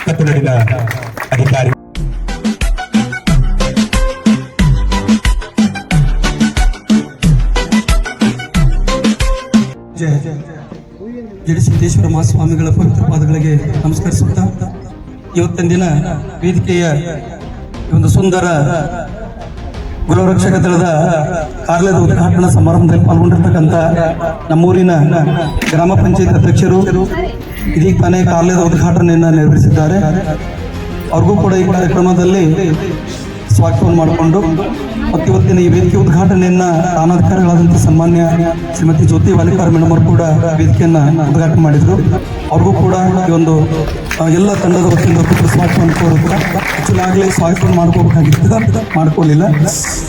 ಕತ್ತನಾಡಿನ ಅಧಿಕಾರಿ ಜಡಸಿದ್ದೇಶ್ವರ ಮಹಾಸ್ವಾಮಿಗಳ ಪವಿತ್ರ ಪಾದಗಳಿಗೆ ನಮಸ್ಕರಿಸುತ್ತಾ ಇವತ್ತಿನ ದಿನ ವೇದಿಕೆಯ ಒಂದು ಸುಂದರ ಗೃಹರಕ್ಷಕ ದಳದ ಕಾರ್ಯಾಲಯದ ಉದ್ಘಾಟನಾ ಸಮಾರಂಭದಲ್ಲಿ ಪಾಲ್ಗೊಂಡಿರ್ತಕ್ಕಂಥ ನಮ್ಮೂರಿನ ಗ್ರಾಮ ಪಂಚಾಯತ್ ಅಧ್ಯಕ್ಷರು ಇದೀಗ ತಾನೇ ಕಾರ್ಯಾಲಯದ ಉದ್ಘಾಟನೆಯನ್ನು ನೆರವೇರಿಸಿದ್ದಾರೆ. ಅವ್ರಿಗೂ ಕೂಡ ಈ ಕಾರ್ಯಕ್ರಮದಲ್ಲಿ ಸ್ವಾಗತವನ್ನು ಮಾಡಿಕೊಂಡು ಮತ್ತು ಇವತ್ತಿನ ಈ ವೇದಿಕೆ ಉದ್ಘಾಟನೆಯನ್ನ ತಾನಾಧಿಕಾರಿಗಳಾದಂಥ ಸನ್ಮಾನ್ಯ ಶ್ರೀಮತಿ ಜ್ಯೋತಿ ವಾಲಿಕಾರ್ ಮೇಡಮ್ ಅವರು ಕೂಡ ವೇದಿಕೆಯನ್ನ ಉದ್ಘಾಟನೆ ಮಾಡಿದ್ರು. ಅವ್ರಿಗೂ ಕೂಡ ಈ ಒಂದು ಎಲ್ಲ ತಂಡದ ವತಿಯಿಂದ ಸ್ವಾಗತವನ್ನು ಕೋರುತ್ತಾ ಆಕ್ಚುಲಿ ಆಗಲೇ ಸ್ವಾಗತವನ್ನು ಮಾಡ್ಕೋಬೇಕಾಗಿತ್ತು, ಮಾಡ್ಕೊಳ್ಳಿಲ್ಲ.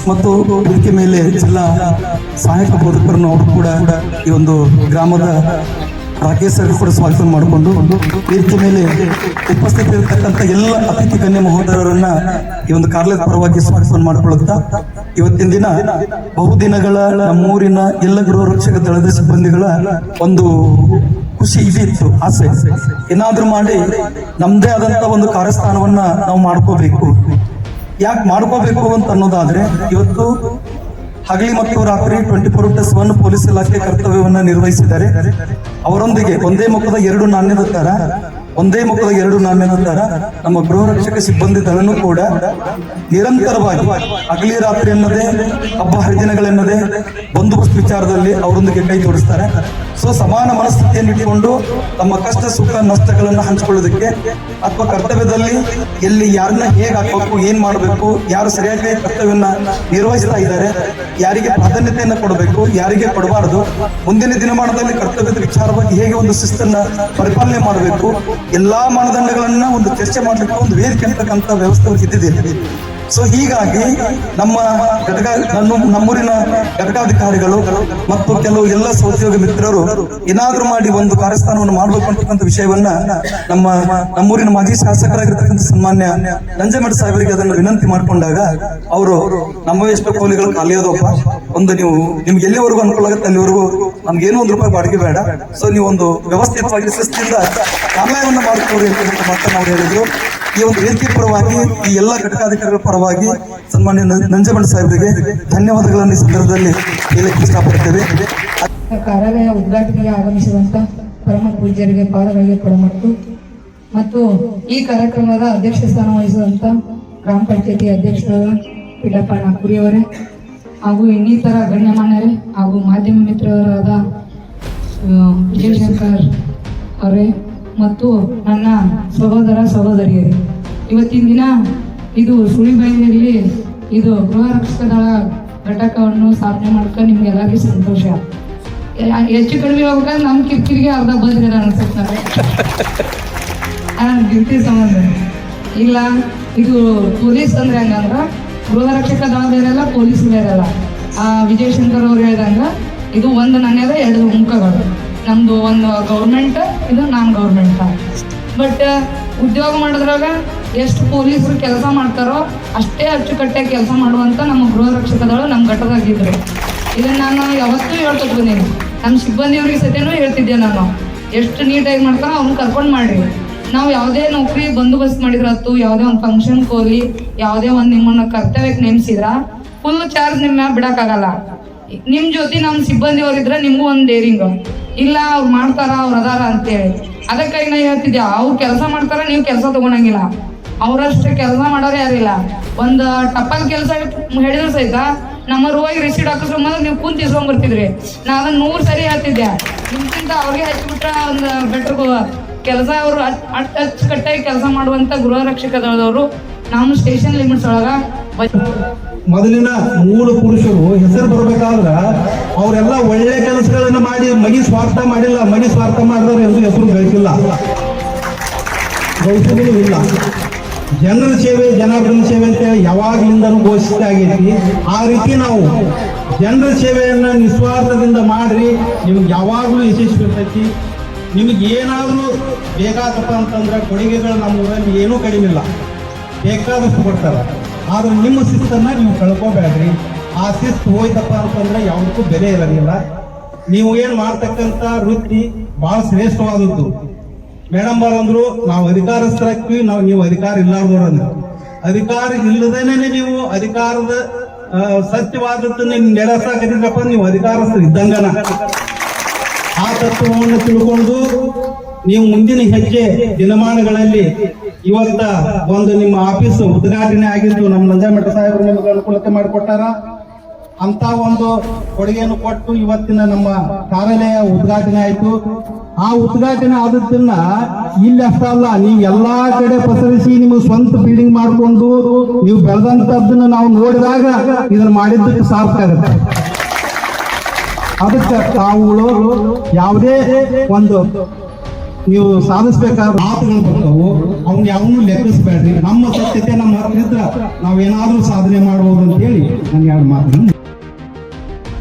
ಮತ್ತು ವೇದಿಕೆ ಮೇಲೆ ಜಿಲ್ಲಾ ಸಹಾಯಕ ಬೋಧಕರನ್ನು ಅವರು ಕೂಡ ಈ ಒಂದು ಗ್ರಾಮದ ರಾಕೇಶ್ ಸರ್ ಕೂಡ ಸ್ವಾಗತ ಮಾಡಿಕೊಂಡು ವೇದಿಕೆ ಮೇಲೆ ಉಪಸ್ಥಿತರಿರ್ತಕ್ಕಂಥ ಎಲ್ಲ ಅತಿಥಿ ಗಣ್ಯ ಮಹೋದರರನ್ನ ಈ ಒಂದು ಕಾರ್ಯಾಲಯದ ಪರವಾಗಿ ಸ್ವಾಗತ ಮಾಡಿಕೊಳ್ಳುತ್ತಾ ಇವತ್ತಿನ ದಿನ ಬಹುದಿನಗಳ ನಮ್ಮೂರಿನ ಎಲ್ಲ ಗೃಹ ರಕ್ಷಕ ದಳದ ಸಿಬ್ಬಂದಿಗಳ ಒಂದು ಖುಷಿ ಇದಿತ್ತು, ಆಸೆ ಏನಾದ್ರೂ ಮಾಡಿ ನಮ್ದೇ ಆದಂತ ಒಂದು ಕಾರ್ಯಸ್ಥಾನವನ್ನ ನಾವು ಮಾಡ್ಕೋಬೇಕು. ಯಾಕೆ ಮಾಡ್ಕೋಬೇಕು ಅಂತ ಅನ್ನೋದಾದ್ರೆ ಇವತ್ತು ಹಗಲಿ ಮತ್ತು ರಾತ್ರಿ 24/1 ಪೊಲೀಸ್ ಇಲಾಖೆ ಕರ್ತವ್ಯವನ್ನ ನಿರ್ವಹಿಸಿದ್ದಾರೆ. ಅವರೊಂದಿಗೆ ಒಂದೇ ಮುಖದ ಎರಡು ನಾಣ್ಯದ ತರ ನಮ್ಮ ಗೃಹ ರಕ್ಷಕ ಸಿಬ್ಬಂದಿ ದಳನೂ ಕೂಡ ನಿರಂತರವಾಗಿ ಹಗಲಿ ರಾತ್ರಿ ಎನ್ನದೇ ಹಬ್ಬ ಹರಿದಿನಗಳೆನ್ನದೇ ಬಂದೋಬಸ್ತ್ ವಿಚಾರದಲ್ಲಿ ಅವರೊಂದಿಗೆ ಕೈ ಜೋಡಿಸ್ತಾರೆ. ಸೊ ಸಮಾನ ಮನಸ್ಥಿತಿಯನ್ನು ಇಟ್ಟುಕೊಂಡು ತಮ್ಮ ಕಷ್ಟ ಸುಖ ನಷ್ಟಗಳನ್ನು ಹಂಚಿಕೊಳ್ಳೋದಕ್ಕೆ ಅಥವಾ ಕರ್ತವ್ಯದಲ್ಲಿ ಎಲ್ಲಿ ಯಾರನ್ನ ಹೇಗೆ ಹಾಕಬೇಕು, ಏನ್ ಮಾಡಬೇಕು, ಯಾರು ಸರಿಯಾಗಿ ಕರ್ತವ್ಯವನ್ನ ನಿರ್ವಹಿಸ್ತಾ ಇದ್ದಾರೆ, ಯಾರಿಗೆ ಪ್ರಾಧಾನ್ಯತೆಯನ್ನು ಕೊಡಬೇಕು, ಯಾರಿಗೆ ಕೊಡಬಾರದು, ಮುಂದಿನ ದಿನಮಾನದಲ್ಲಿ ಕರ್ತವ್ಯದ ವಿಚಾರವಾಗಿ ಹೇಗೆ ಒಂದು ಶಿಸ್ತನ್ನ ಪರಿಪಾಲನೆ ಮಾಡಬೇಕು, ಎಲ್ಲಾ ಮಾನದಂಡಗಳನ್ನ ಒಂದು ಚರ್ಚೆ ಮಾಡಲಿಕ್ಕೆ ಒಂದು ವೇದಿಕೆ ಅಂತಕ್ಕಂಥ ವ್ಯವಸ್ಥೆ ಇದ್ದಿದೆ. ಸೊ ಹೀಗಾಗಿ ನಮ್ಮ ನಮ್ಮೂರಿನ ಘಟಕಾಧಿಕಾರಿಗಳು ಮತ್ತು ಕೆಲವು ಎಲ್ಲ ಸಹೋದ್ಯೋಗಿ ಮಿತ್ರರು ಏನಾದ್ರೂ ಮಾಡಿ ಒಂದು ಕಾರ್ಯಸ್ಥಾನವನ್ನು ಮಾಡಬೇಕು ಅಂತಕ್ಕಂಥ ವಿಷಯವನ್ನ ನಮ್ಮೂರಿನ ಮಾಜಿ ಶಾಸಕರಾಗಿರ್ತಕ್ಕಂಥ ಸನ್ಮಾನ್ಯ ನಂಜೇಮಠ ಸಾಹೇಬರಿಗೆ ಅದನ್ನು ವಿನಂತಿ ಮಾಡಿಕೊಂಡಾಗ ಅವರು ನಮ್ಮ ಎಷ್ಟು ಕೋಲಿಗಳು ಖಾಲಿಯೋದಪ್ಪ, ಒಂದು ನೀವು ನಿಮ್ಗೆ ಎಲ್ಲಿವರೆಗೂ ಅನುಕೂಲ ಆಗುತ್ತೆ ಅಲ್ಲಿವರೆಗೂ ನಮ್ಗೇನೋ ₹1 ಬಾಡಿಗೆ ಬೇಡ, ಸೊ ನೀವು ಒಂದು ವ್ಯವಸ್ಥಿತವಾಗಿ ಶಿಸ್ತಿಂದ ಕಾರ್ಯಾಲಯವನ್ನು ಮಾಡಿಕೊಳ್ಳಿ ಅಂತ ಮಾತನ್ನು ಅವ್ರು ಹೇಳಿದ್ರು. ಈ ಒಂದು ವೇದಿಕೆ ಪರವಾಗಿ ಈ ಎಲ್ಲ ಘಟಕಾಧಿಕಾರಿಗಳ ಪರವಾಗಿ ಸನ್ಮಾನ್ಯ ನಂಜೇಮಠ ಸಾಹೇಬರಿಗೆ ಧನ್ಯವಾದಗಳನ್ನು ಈ ಸಂದರ್ಭದಲ್ಲಿ ಹೇಳಕ್ಕೆ ಇಷ್ಟಪಡ್ತೇವೆ. ಕಾರ್ಯಾಲಯ ಉದ್ಘಾಟನೆಗೆ ಆಗಮಿಸಿದಂತ ಪರಮ ಪೂಜ್ಯರಿಗೆ ಪಾದಗಳಿಗೆ ಕೊಡಮಟ್ಟು ಮತ್ತು ಈ ಕಾರ್ಯಕ್ರಮದ ಅಧ್ಯಕ್ಷ ಸ್ಥಾನ ವಹಿಸಿದಂತ ಗ್ರಾಮ ಪಂಚಾಯತಿ ಅಧ್ಯಕ್ಷರಾದ ಪಿಡಪ್ಪ ನಾಗ್ಪುರಿಯವರೇ ಹಾಗೂ ಇನ್ನಿತರ ಗಣ್ಯಮಾನ್ಯರೇ ಹಾಗೂ ಮಾಧ್ಯಮ ಮಿತ್ರರಾದ ವಿಜಯಶಂಕರ್ ಅವರೇ ಮತ್ತು ನನ್ನ ಸಹೋದರ ಸಹೋದರಿಯರೇ, ಇವತ್ತಿನ ದಿನ ಇದು ಸುಳಿಬಾಯಿಯಲ್ಲಿ ಇದು ಗೃಹ ರಕ್ಷಕ ದಳ ಘಟಕವನ್ನು ಸ್ಥಾಪನೆ ಮಾಡ್ಕೊಂಡು ನಿಮ್ಗೆಲ್ಲರಿಗೂ ಸಂತೋಷ. ಹೆಚ್ಚು ಕಡಿಮೆ ಹೋಗ್ಬೇಕಾದ್ರೆ ನಮ್ಮ ಕಿರಿಕಿರಿಗೆ ಅರ್ಧ ಬಂದಿರ ಅನ್ಸುತ್ತೆ ಡ್ಯೂಟಿ ಸಂಬಂಧ ಇಲ್ಲ. ಇದು ಪೊಲೀಸ್ ಅಂದ್ರೆ ಹಂಗಂದ್ರ ಗೃಹ ರಕ್ಷಕ ದಳದೇನಲ್ಲ, ಪೊಲೀಸ್ ಬೇರೆಲ್ಲ. ವಿಜಯಶಂಕರ್ ಅವ್ರು ಹೇಳ್ದಂಗ ಇದು ಒಂದು ನಾಣ್ಯದ ಎರಡು ಮುಖಗಳು. ನಮ್ದು ಒಂದು ಗೌರ್ಮೆಂಟ್, ಇದು ನಾನ್ ಗೌರ್ಮೆಂಟ್. ಬಟ್ ಉದ್ಯೋಗ ಮಾಡೋದ್ರಾಗ ಎಷ್ಟು ಪೊಲೀಸರು ಕೆಲಸ ಮಾಡ್ತಾರೋ ಅಷ್ಟೇ ಅಚ್ಚುಕಟ್ಟಾಗಿ ಕೆಲಸ ಮಾಡುವಂತ ನಮ್ಮ ಗೃಹ ರಕ್ಷಕ ದಳ ನಮ್ಮ ಘಟಕದಾಗಿದ್ರು. ಇದನ್ನ ನಾನು ಯಾವತ್ತೂ ಹೇಳ್ಕೊತ ಬಂದೀನಿ. ನಮ್ಮ ಸಿಬ್ಬಂದಿಯವ್ರಿಗೆ ಸತ್ಯನೂ ಹೇಳ್ತಿದ್ದೆ ನಾನು, ಎಷ್ಟು ನೀಟಾಗಿ ಮಾಡ್ತಾರೋ ಅವ್ನು ಕರ್ಕೊಂಡು ಮಾಡ್ರಿ. ನಾವು ಯಾವುದೇ ನೌಕರಿ ಬಂದೋಬಸ್ತ್ ಮಾಡಿದ್ರತ್ತು, ಯಾವುದೇ ಒಂದು ಫಂಕ್ಷನ್ ಹೋಗ್ಲಿ, ಯಾವುದೇ ಒಂದು ನಿಮ್ಮನ್ನ ಕರ್ತವ್ಯಕ್ಕೆ ನೇಮಿಸಿದ್ರ ಫುಲ್ ಚಾರ್ಜ್ ನಿಮ್ಮ ಬಿಡಕ್ಕಾಗಲ್ಲ. ನಿಮ್ ಜೊತೆ ನಮ್ಮ ಸಿಬ್ಬಂದಿಯವರಿದ್ರೆ ನಿಮ್ಗೂ ಒಂದು ಡೇರಿಂಗ್ ಇಲ್ಲ, ಅವ್ರು ಮಾಡ್ತಾರ, ಅವ್ರು ಅದಾರ ಅಂತೇಳಿ. ಅದಕ್ಕಾಗಿ ನಾ ಹೇಳ್ತಿದ್ದೆ, ಅವ್ರು ಕೆಲಸ ಮಾಡ್ತಾರ, ನೀವು ಕೆಲಸ ತಗೊಳಂಗಿಲ್ಲ. ಅವ್ರಷ್ಟು ಕೆಲಸ ಮಾಡೋರು ಯಾರಿಲ್ಲ. ಒಂದು ಟಪ್ಪಲ್ ಕೆಲಸ ಹೇಳಿದ್ರು ಸಹಿತ ನಮ್ಮ ಹೋಗಿ ರಿಸೀಟ್ ಹಾಕಿಸ್ಕೊಂಬಂದ್ರೆ ನೀವು ಕುಂತ ಇಸ್ಕೊಂಡ್ಬರ್ತಿದ್ರಿ. ನಾ ಅದನ್ನ 100 ಸರಿ ಹೇಳ್ತಿದ್ದೆ. ನಿಮ್ಗಿಂತ ಅವ್ರಿಗೆ ಹಚ್ಚಿಬಿಟ್ರೆ ಒಂದು ಬೆಟ್ರ್ ಕೆಲಸ. ಅವರು ಅಚ್ಚುಕಟ್ಟಾಗಿ ಕೆಲಸ ಮಾಡುವಂತ ಗೃಹ ರಕ್ಷಕ ದಳದವರು ನಮ್ಮ ಸ್ಟೇಷನ್ ಲಿಮಿಟ್ಸ್ ಒಳಗ ಮೊದಲಿನ ಮೂಲ ಪುರುಷರು ಹೆಸರು ಬರ್ಬೇಕಾದ್ರ ಅವರೆಲ್ಲ ಒಳ್ಳೆ ಕೆಲಸಗಳನ್ನ ಮಾಡಿ ಮಗಿ ಸ್ವಾರ್ಥ ಮಾಡಿಲ್ಲ. ಮಗಿ ಸ್ವಾರ್ಥ ಮಾಡಿದವ್ರು ಎಂದು ಹೆಸರು ಗಳಿಸಿಲ್ಲ, ಗಳಿಸೋದು ಇಲ್ಲ. ಜನರ ಸೇವೆ, ಜನಾರ್ದನ ಸೇವೆ ಅಂತ ಯಾವಾಗ್ಲಿಂದನೂ ಘೋಷಿತ ಆಗೈತಿ. ಆ ರೀತಿ ನಾವು ಜನರ ಸೇವೆಯನ್ನ ನಿಸ್ವಾರ್ಥದಿಂದ ಮಾಡ್ರಿ, ನಿಮ್ಗೆ ಯಾವಾಗ್ಲೂ ಯಶಸ್ವಿ ಇರ್ತೈತಿ. ನಿಮ್ಗೆ ಏನಾದ್ರೂ ಬೇಕಾದಪ್ಪ ಅಂತಂದ್ರೆ ಕೊಡುಗೆಗಳು ನಮ್ಮ ಊರಲ್ಲಿ ಏನೂ ಕಡಿಮೆ ಇಲ್ಲ, ಬೇಕಾದಷ್ಟು ಕೊಡ್ತಾರೆ. ಆದ್ರೆ ನಿಮ್ಮ ಶಿಸ್ತನ್ನ ನೀವು ಕಳ್ಕೋಬೇಡ್ರಿ. ಆ ಶಿಸ್ತು ಹೋಯ್ತಪ್ಪ ಅಂತಂದ್ರೆ ಯಾವುದಕ್ಕೂ ಬೆಲೆ ಇರೋದಿಲ್ಲ. ನೀವು ಏನ್ ಮಾಡ್ತಕ್ಕಂಥ ವೃತ್ತಿ ಬಹಳ ಶ್ರೇಷ್ಠವಾದದ್ದು. ಮೇಡಮ್ ಬರಂದ್ರು ನಾವು ಅಧಿಕಾರಸ್ಥರಕ್ಕೆ ನೀವು ಅಧಿಕಾರ ಇಲ್ಲಾರ್ದವ್ರು ಅಂದ್ರೆ ಅಧಿಕಾರ ಇಲ್ಲದೇನೆ ನೀವು ಅಧಿಕಾರದ ಸತ್ಯವಾದದ್ದನ್ನ ನಡೆಸಾಕದಿದ್ರಪ್ಪ ನೀವು ಅಧಿಕಾರಸ್ಥರು ಇದ್ದಂಗನ. ಆ ತತ್ವವನ್ನು ತಿಳ್ಕೊಂಡು ನೀವು ಮುಂದಿನ ಹೆಜ್ಜೆ ದಿನಮಾನಗಳಲ್ಲಿ ಇವತ್ತ ಒಂದು ನಿಮ್ಮ ಆಫೀಸ್ ಉದ್ಘಾಟನೆ ಆಗಿದ್ದು ನಮ್ಮ ನಂಜಮಠ ಸಾಹೇಬರು ನಿಮಗೆ ಅನುಕೂಲತೆ ಮಾಡಿಕೊಟ್ಟಾರ. ಅಂತ ಒಂದು ಕೊಡುಗೆಯನ್ನು ಕೊಟ್ಟು ಇವತ್ತಿನ ನಮ್ಮ ಕಾರ್ಯಾಲಯ ಉದ್ಘಾಟನೆ ಆಯ್ತು. ಆ ಉದ್ಘಾಟನೆ ಆದದ್ದನ್ನ ಇಲ್ಲಿ ಅಷ್ಟ ಅಲ್ಲ, ನೀವು ಎಲ್ಲಾ ಕಡೆ ಪಸರಿಸಿ ನಿಮಗೆ ಸ್ವಂತ ಬಿಲ್ಡಿಂಗ್ ಮಾಡಿಕೊಂಡು ನೀವು ಬೆಳೆದಂತದ್ದನ್ನ ನಾವು ನೋಡಿದಾಗ ಇದನ್ನ ಮಾಡಿದ್ದಕ್ಕೆ ಸಾರ್ಥಕ ಆಗುತ್ತೆ. ಅದಕ್ಕೆ ತಾವುಗಳು ಯಾವುದೇ ಒಂದು ನೀವು ಸಾಧಿಸಬೇಕಾದ ಮಾತುಗಳು ಬರ್ತಾವು, ಅವ್ನ ಯಾವನ್ನೂ ಲೆಕ್ಕಿಸಬೇಡ್ರಿ. ನಮ್ಮ ಸತ್ಯತೆ ನಮ್ಮ ಹತ್ರ ಇದ್ರ ನಾವೇನಾದ್ರೂ ಸಾಧನೆ ಮಾಡಬಹುದು ಅಂತ ಹೇಳಿ ನಾನು ಎರಡು ಮಾತನ್ನು